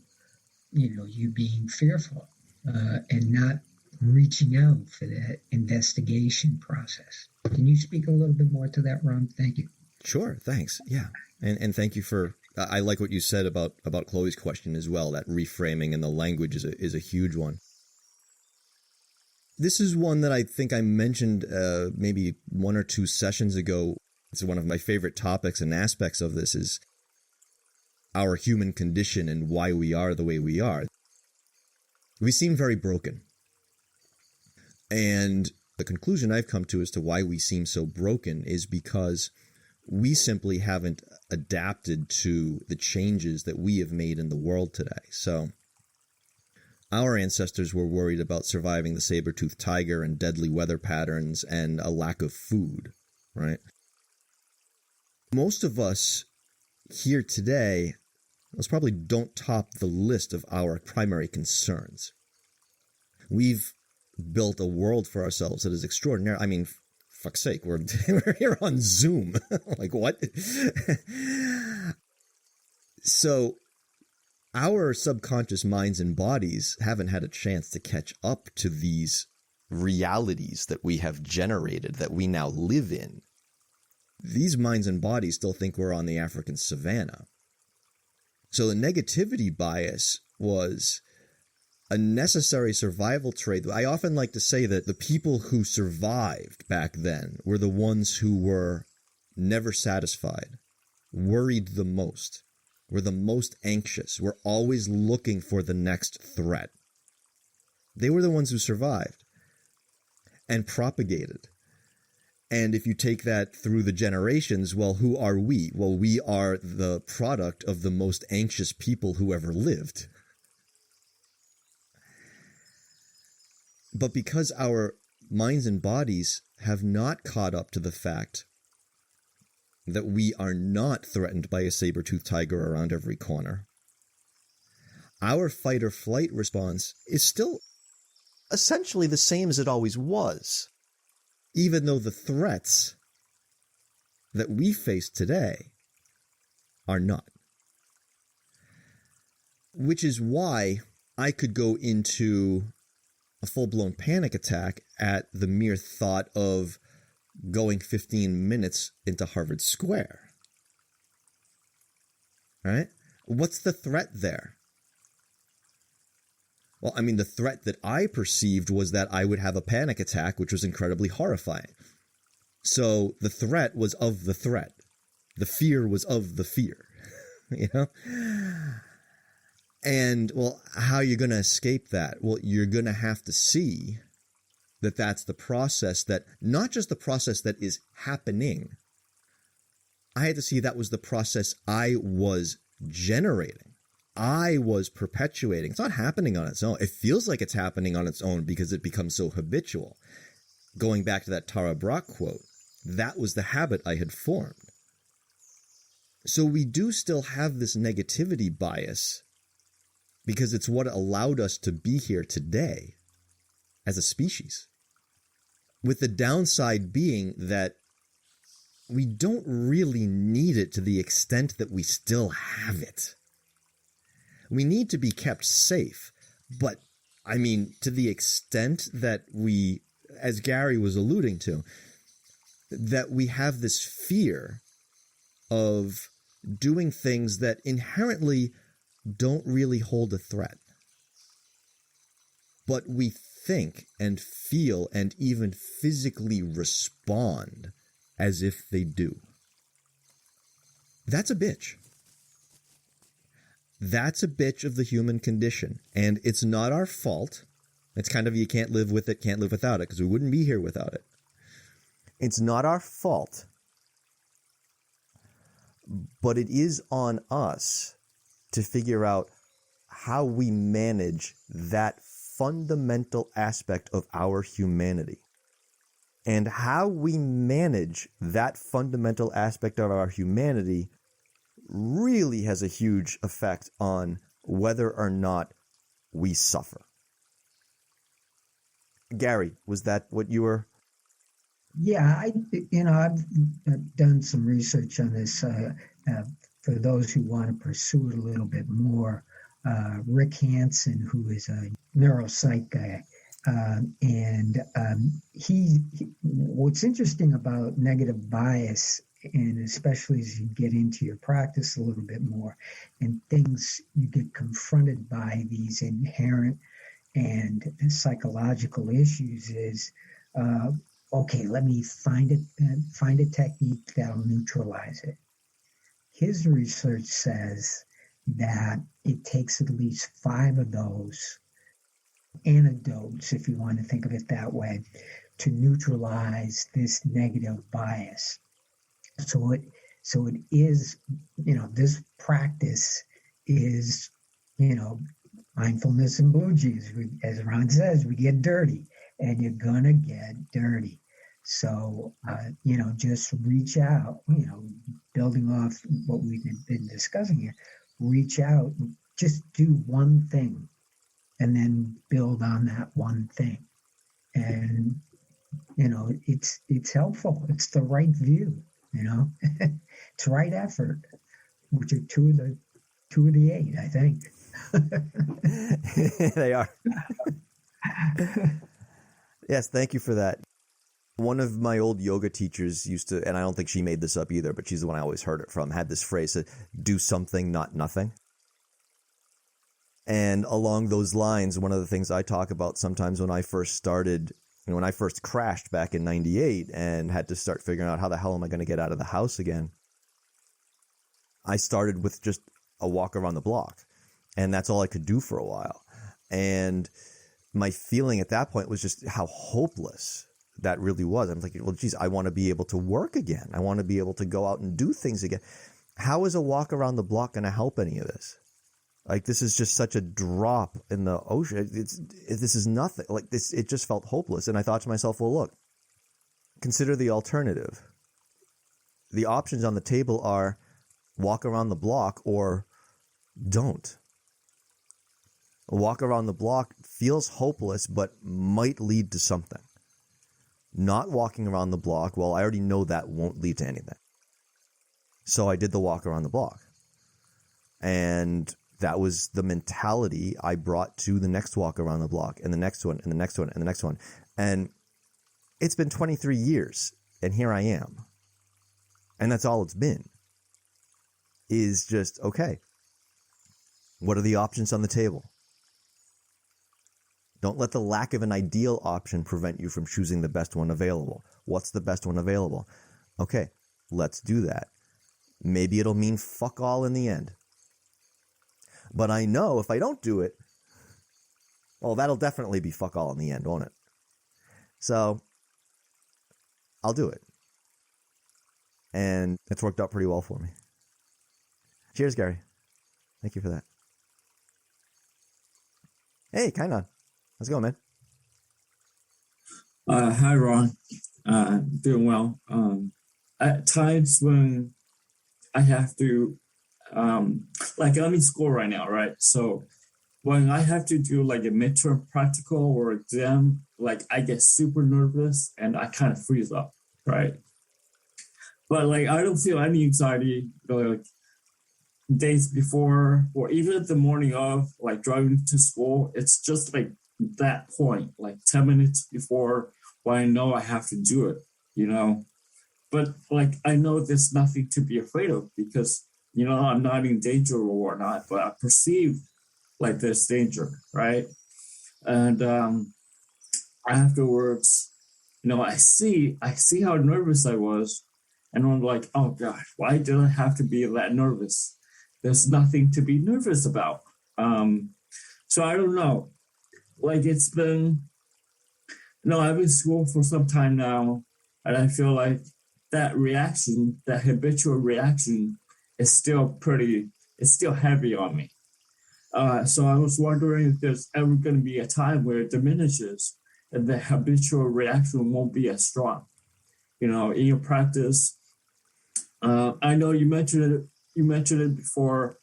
you being fearful and not reaching out for that investigation process. Can you speak a little bit more to that, Ron? Thank you. Sure, thanks. Yeah, and thank you for. I like what you said about Chloe's question as well. That reframing and the language is a huge one. This is one that I think I mentioned maybe 1 or 2 sessions ago. It's one of my favorite topics and aspects of this is our human condition and why we are the way we are. We seem very broken. And the conclusion I've come to as to why we seem so broken is because we simply haven't adapted to the changes that we have made in the world today. So our ancestors were worried about surviving the saber-toothed tiger and deadly weather patterns and a lack of food, right? Most of us here today, let's probably don't top the list of our primary concerns. We've built a world for ourselves that is extraordinary. I mean, fuck's sake, we're here on Zoom. Like, what? So our subconscious minds and bodies haven't had a chance to catch up to these realities that we have generated, that we now live in, these minds and bodies still think we're on the African savannah. So the negativity bias was a necessary survival trait. I often like to say that the people who survived back then were the ones who were never satisfied, worried the most, were the most anxious, were always looking for the next threat. They were the ones who survived and propagated. And if you take that through the generations, well, who are we? Well, we are the product of the most anxious people who ever lived. But because our minds and bodies have not caught up to the fact that we are not threatened by a saber-toothed tiger around every corner, our fight or flight response is still essentially the same as it always was, even though the threats that we face today are not. Which is why I could go into a full-blown panic attack at the mere thought of going 15 minutes into Harvard Square. Right? What's the threat there? Well, I mean, the threat that I perceived was that I would have a panic attack, which was incredibly horrifying. So the threat was of the threat. The fear was of the fear. You know? And, well, how are you going to escape that? Well, you're going to have to see that that's the process, that not just the process that is happening. I had to see that was the process I was generating. I was perpetuating. It's not happening on its own. It feels like it's happening on its own because it becomes so habitual. Going back to that Tara Brach quote, that was the habit I had formed. So we do still have this negativity bias because it's what allowed us to be here today as a species. With the downside being that we don't really need it to the extent that we still have it. We need to be kept safe, but I mean, to the extent that we, as Gary was alluding to, that we have this fear of doing things that inherently don't really hold a threat. But we think and feel and even physically respond as if they do. That's a bitch. That's a bitch of the human condition. And it's not our fault. It's kind of, you can't live with it, can't live without it, because we wouldn't be here without it. It's not our fault. But it is on us to figure out how we manage that fundamental aspect of our humanity. And how we manage that fundamental aspect of our humanity really has a huge effect on whether or not we suffer. Gary, was that what you were? Yeah, I've done some research on this for those who want to pursue it a little bit more. Rick Hansen, who is a neuropsych guy, and what's interesting about negative bias, and especially as you get into your practice a little bit more, and things you get confronted by these inherent and psychological issues, is okay, let me find a technique that'll neutralize it. His research says that it takes at least 5 of those antidotes, if you want to think of it that way, to neutralize this negative bias. So it is, this practice is, mindfulness and blue jeans. As Ron says, we get dirty, and you're gonna get dirty. So, just reach out, building off what we've been discussing here, reach out, just do one thing, and then build on that one thing. And, it's helpful. It's the right view, it's right effort, which are two of the 8, I think. They are. Yes, thank you for that. One of my old yoga teachers used to, and I don't think she made this up either, but she's the one I always heard it from, had this phrase, do something, not nothing. And along those lines, one of the things I talk about sometimes when I first started, when I first crashed back in 98 and had to start figuring out how the hell am I going to get out of the house again, I started with just a walk around the block. And that's all I could do for a while. And my feeling at that point was just how hopeless that really was. I'm like, well, geez, I want to be able to work again. I want to be able to go out and do things again. How is a walk around the block going to help any of this? Like, this is just such a drop in the ocean. This is nothing. Like, this, it just felt hopeless. And I thought to myself, well, look, consider the alternative. The options on the table are walk around the block or don't. A walk around the block feels hopeless, but might lead to something. Not walking around the block, well, I already know that won't lead to anything. So I did the walk around the block. And that was the mentality I brought to the next walk around the block, and the next one, and the next one, and the next one. And it's been 23 years, and here I am. And that's all it's been. Is just, okay, what are the options on the table? Don't let the lack of an ideal option prevent you from choosing the best one available. What's the best one available? Okay, let's do that. Maybe it'll mean fuck all in the end. But I know if I don't do it, well, that'll definitely be fuck all in the end, won't it? So I'll do it. And it's worked out pretty well for me. Cheers, Gary. Thank you for that. Hey, Kainan. How's it going, man? Hi, Ron. Doing well. At times when I have to, like I'm in school right now, right? So when I have to do like a midterm practical or exam, like I get super nervous and I kind of freeze up, right? But like I don't feel any anxiety like days before or even the morning of, like driving to school. It's just like that point, like 10 minutes before when I know I have to do it, you know. But like I know there's nothing to be afraid of because, you know, I'm not in danger or whatnot, but I perceive like there's danger, right? And afterwards, you know, I see how nervous I was, and I'm like, oh gosh, why did I have to be that nervous? There's nothing to be nervous about. So I don't know. Like it's been, I've been in school for some time now, and I feel like that reaction, that habitual reaction, is still heavy on me. So I was wondering if there's ever going to be a time where it diminishes and the habitual reaction won't be as strong. You know, in your practice, I know you mentioned it before.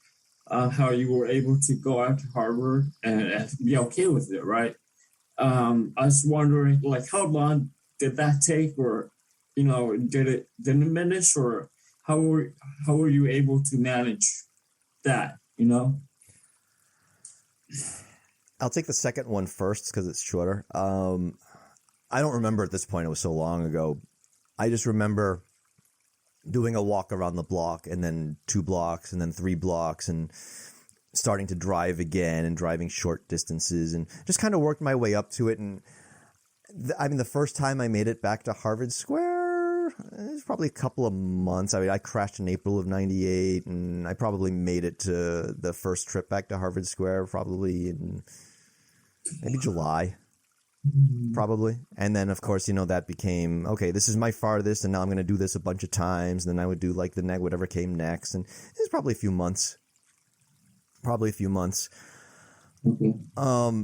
How you were able to go out to Harvard and be okay with it, right? I was wondering, like, how long did that take, or, you know, did it diminish, or how were you able to manage that, you know? I'll take the second one first because it's shorter. I don't remember at this point. It was so long ago. I just remember doing a walk around the block and then 2 blocks and then 3 blocks and starting to drive again and driving short distances and just kind of worked my way up to it. And I mean, the first time I made it back to Harvard Square, it was probably a couple of months. I mean, I crashed in April of 98 and I probably made it to the first trip back to Harvard Square probably in maybe July. Probably. And then, of course, you know, that became, okay, this is my farthest, and now I'm going to do this a bunch of times. And then I would do like the whatever came next. And it was probably a few months. Mm-hmm.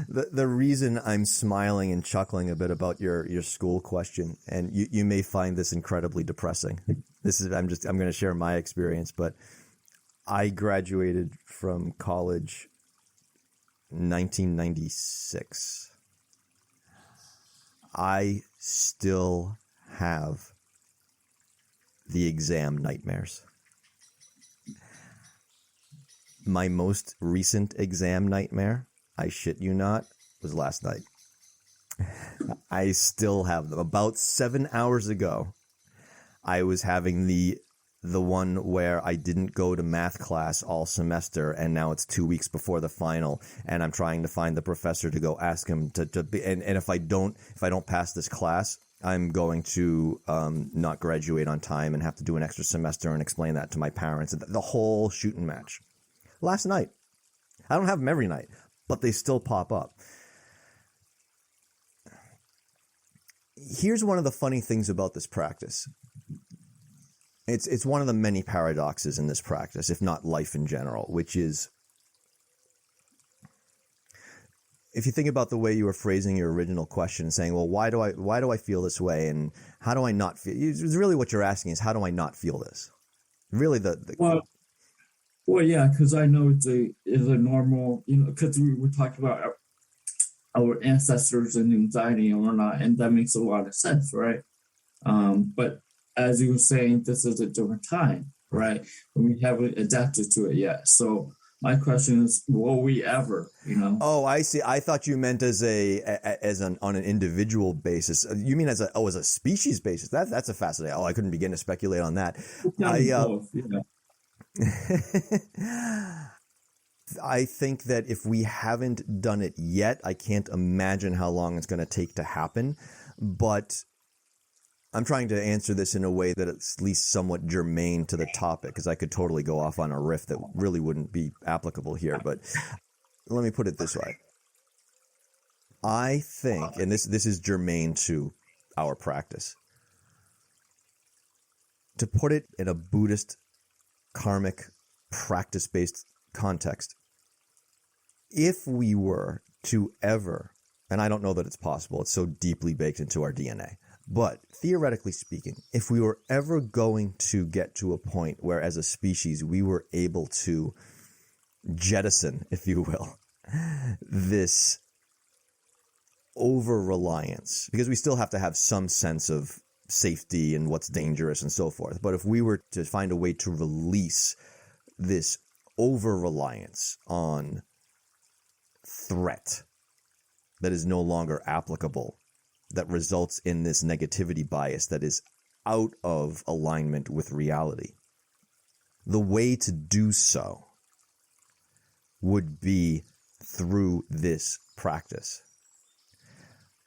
The reason I'm smiling and chuckling a bit about your school question, and you may find this incredibly depressing. I'm going to share my experience, but I graduated from college 1996. I still have the exam nightmares. My most recent exam nightmare, I shit you not, was last night. I still have them. About 7 hours ago, I was having the one where I didn't go to math class all semester, and now it's 2 weeks before the final, and I'm trying to find the professor to go ask him to be, and if I don't pass this class, I'm going to not graduate on time and have to do an extra semester and explain that to my parents. The whole shooting match. Last night. I don't have them every night, but they still pop up. Here's one of the funny things about this practice. It's one of the many paradoxes in this practice, if not life in general, which is, if you think about the way you were phrasing your original question, saying, well, why do I feel this way, and how do I not feel? It's really what you're asking is, how do I not feel this? Really well, yeah, because I know it's a normal, because we were talking about our ancestors and anxiety and whatnot, and that makes a lot of sense, right? But as you were saying, this is a different time, right? And we haven't adapted to it yet. So my question is, will we ever, Oh, I see. I thought you meant on an individual basis. You mean as a species basis? That's a fascinating. I couldn't begin to speculate on that. I think that if we haven't done it yet, I can't imagine how long it's going to take to happen. But I'm trying to answer this in a way that it's at least somewhat germane to the topic, because I could totally go off on a riff that really wouldn't be applicable here. But let me put it this way. I think, and this is germane to our practice, to put it in a Buddhist karmic practice-based context, if we were to ever, and I don't know that it's possible, it's so deeply baked into our DNA, but theoretically speaking, if we were ever going to get to a point where as a species we were able to jettison, if you will, this over-reliance, because we still have to have some sense of safety and what's dangerous and so forth, but if we were to find a way to release this over-reliance on threat that is no longer applicable, that results in this negativity bias that is out of alignment with reality, the way to do so would be through this practice.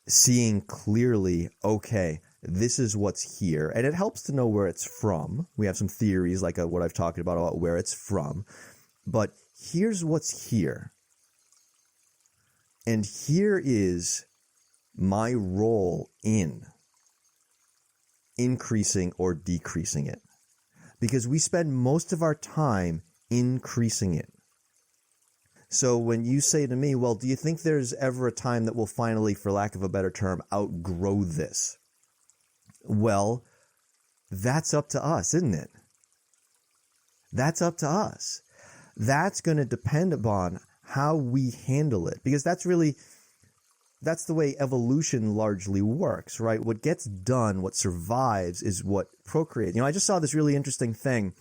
Seeing clearly, okay, this is what's here, and it helps to know where it's from. We have some theories like what I've talked about where it's from, but here's what's here. And here is my role in increasing or decreasing it, because we spend most of our time increasing it. So when you say to me, well, do you think there's ever a time that we'll finally, for lack of a better term, outgrow this? Well, that's up to us, isn't it? That's up to us. That's going to depend upon how we handle it, because that's the way evolution largely works, right? What gets done, what survives, is what procreates. I just saw this really interesting thing.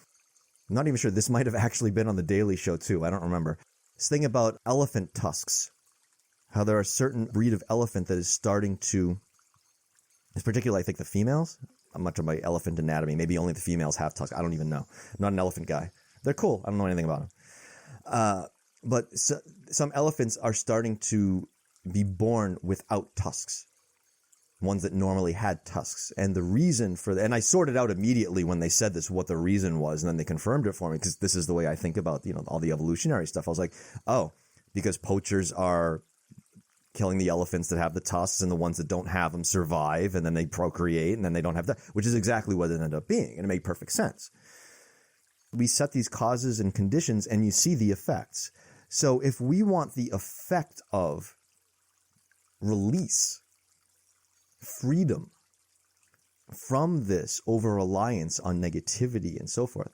I'm not even sure. This might have actually been on The Daily Show too. I don't remember. This thing about elephant tusks, how there are a certain breed of elephant that is starting to, it's particularly, I think, the females. I'm not talking about elephant anatomy. Maybe only the females have tusks. I don't even know. I'm not an elephant guy. They're cool. I don't know anything about them. But some elephants are starting to be born without tusks, ones that normally had tusks. And the reason for that, and I sorted out immediately when they said this, what the reason was, and then they confirmed it for me, because this is the way I think about, all the evolutionary stuff. I was like, oh, because poachers are killing the elephants that have the tusks, and the ones that don't have them survive, and then they procreate, and then they don't have that, which is exactly what it ended up being, and it made perfect sense. We set these causes and conditions, and you see the effects. So if we want the effect of release, freedom from this over-reliance on negativity and so forth,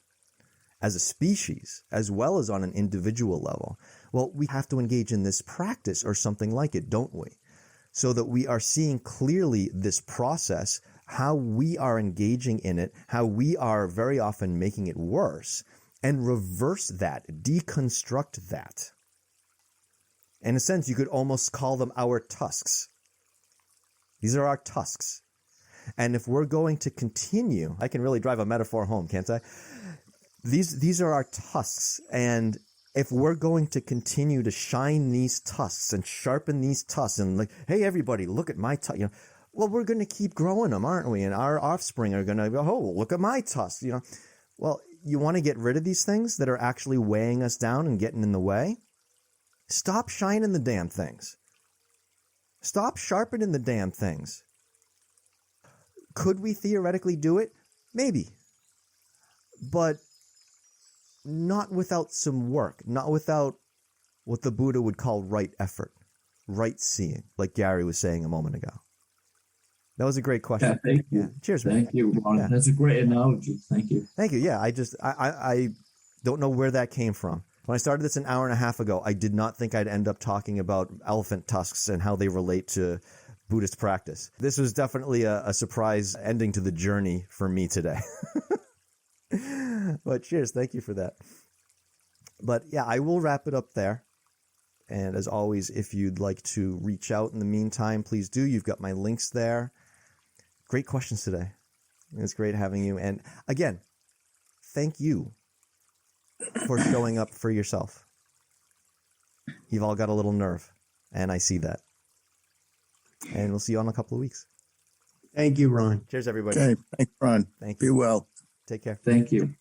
as a species, as well as on an individual level, well, we have to engage in this practice or something like it, don't we? So that we are seeing clearly this process, how we are engaging in it, how we are very often making it worse, and reverse that, deconstruct that. In a sense, you could almost call them our tusks. These are our tusks. And if we're going to continue, I can really drive a metaphor home, can't I? These are our tusks. And if we're going to continue to shine these tusks and sharpen these tusks and like, hey, everybody, look at my tusk, well, we're going to keep growing them, aren't we? And our offspring are going to go, oh, look at my tusks, Well, you want to get rid of these things that are actually weighing us down and getting in the way? Stop shining the damn things. Stop sharpening the damn things. Could we theoretically do it? Maybe. But not without some work, not without what the Buddha would call right effort, right seeing, like Gary was saying a moment ago. That was a great question. Yeah, thank you. Yeah. Cheers, man. Thank you, Ron. Yeah. That's a great analogy. Thank you. Thank you. Yeah, I don't know where that came from. When I started this an hour and a half ago, I did not think I'd end up talking about elephant tusks and how they relate to Buddhist practice. This was definitely a surprise ending to the journey for me today. But cheers. Thank you for that. But yeah, I will wrap it up there. And as always, if you'd like to reach out in the meantime, please do. You've got my links there. Great questions today. It's great having you. And again, thank you for showing up for yourself. You've all got a little nerve, and I see that. And we'll see you on a couple of weeks. Thank you, Ron. Cheers, everybody. Okay. Thanks, Ron. Thank you. Be well. Take care. Thank you.